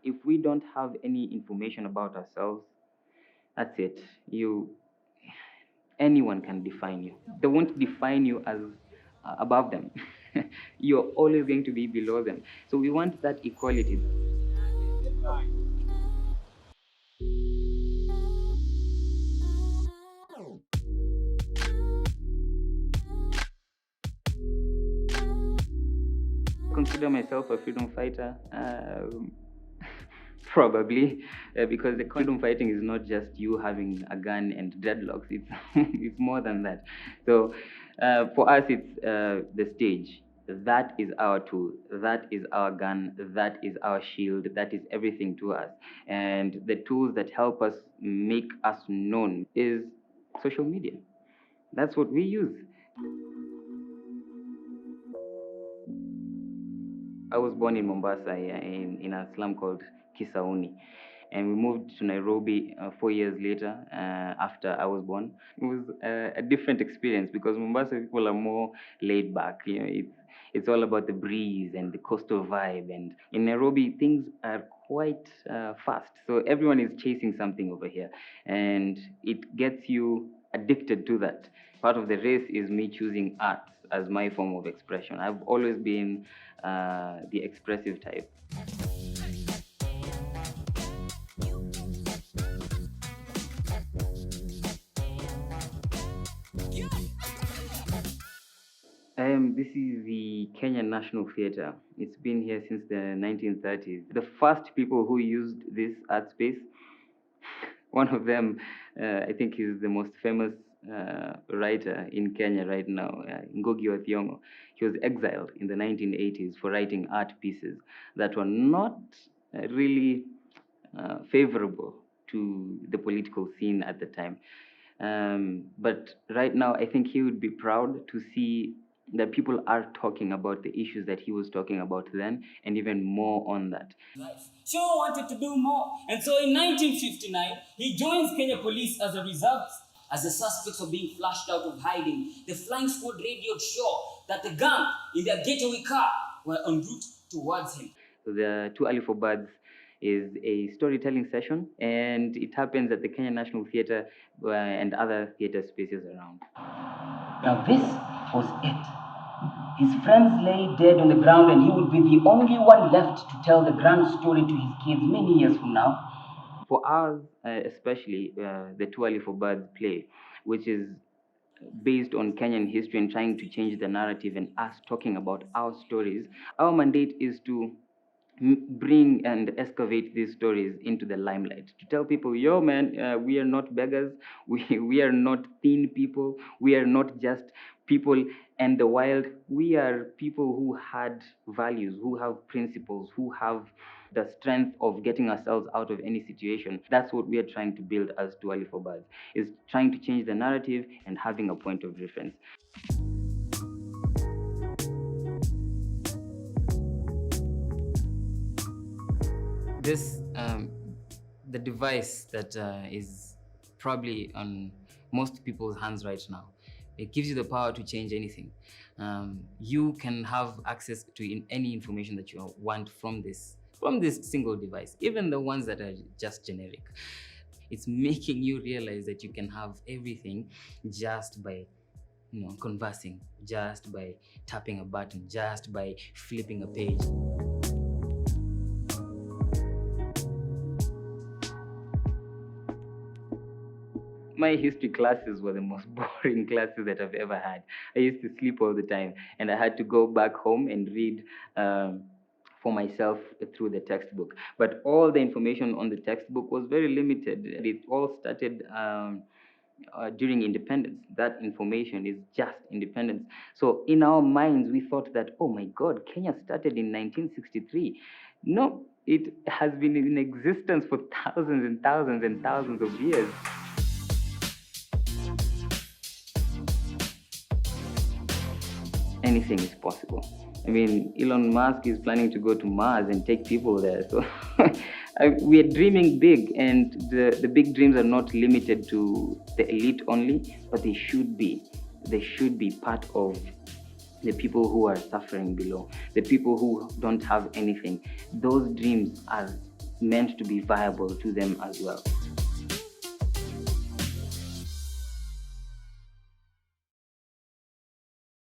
If we don't have any information about ourselves, that's it. Anyone can define you. They won't define you as above them. You're always going to be below them. So we want that equality. Consider myself a freedom fighter. Probably, because the freedom fighting is not just you having a gun and dreadlocks. It's it's more than that. So, for us, it's the stage. That is our tool. That is our gun. That is our shield. That is everything to us. And the tools that help us make us known is social media. That's what we use. I was born in Mombasa, in a slum called Kisauni. And we moved to Nairobi 4 years later after I was born. It was a different experience because Mombasa people are more laid back. It's all about the breeze and the coastal vibe. And in Nairobi, things are quite fast. So everyone is chasing something over here. And it gets you addicted to that. Part of the race is me choosing art as my form of expression. I've always been the expressive type. This is the Kenyan National Theatre. It's been here since the 1930s. The first people who used this art space, one of them, I think, is the most famous writer in Kenya right now, Ngugi wa Thiong'o. He was exiled in the 1980s for writing art pieces that were not really favorable to the political scene at the time. But right now, I think he would be proud to see that people are talking about the issues that he was talking about then, and even more on that. Shaw wanted to do more, and so in 1959, he joins Kenya Police as a reservist. As the suspects were being flushed out of hiding, the flying squad radioed Shaw that the gang in their getaway car were en route towards him. So the Too Early for Birds is a storytelling session, and it happens at the Kenya National Theatre and other theatre spaces around. Now this was it. His friends lay dead on the ground, and he would be the only one left to tell the grand story to his kids many years from now. For us, especially the Too Early for Birds play, which is based on Kenyan history and trying to change the narrative and us talking about our stories, our mandate is to bring and excavate these stories into the limelight, to tell people, yo man, we are not beggars, we are not thin people, we are not just people and the wild. We are people who had values, who have principles, who have the strength of getting ourselves out of any situation. That's what we are trying to build as Too Early for Birds, is trying to change the narrative and having a point of reference. This the device that is probably on most people's hands right now. It gives you the power to change anything. You can have access to any information that you want from this single device, even the ones that are just generic. It's making you realize that you can have everything just by conversing, just by tapping a button, just by flipping a page. My history classes were the most boring classes that I've ever had. I used to sleep all the time, and I had to go back home and read for myself through the textbook. But all the information on the textbook was very limited. It all started during independence. That information is just independence. So in our minds, we thought that, oh my God, Kenya started in 1963. No, it has been in existence for thousands and thousands and thousands of years. Anything is possible. I mean, Elon Musk is planning to go to Mars and take people there. So we are dreaming big, and the big dreams are not limited to the elite only, but they should be. They should be part of the people who are suffering below, the people who don't have anything. Those dreams are meant to be viable to them as well.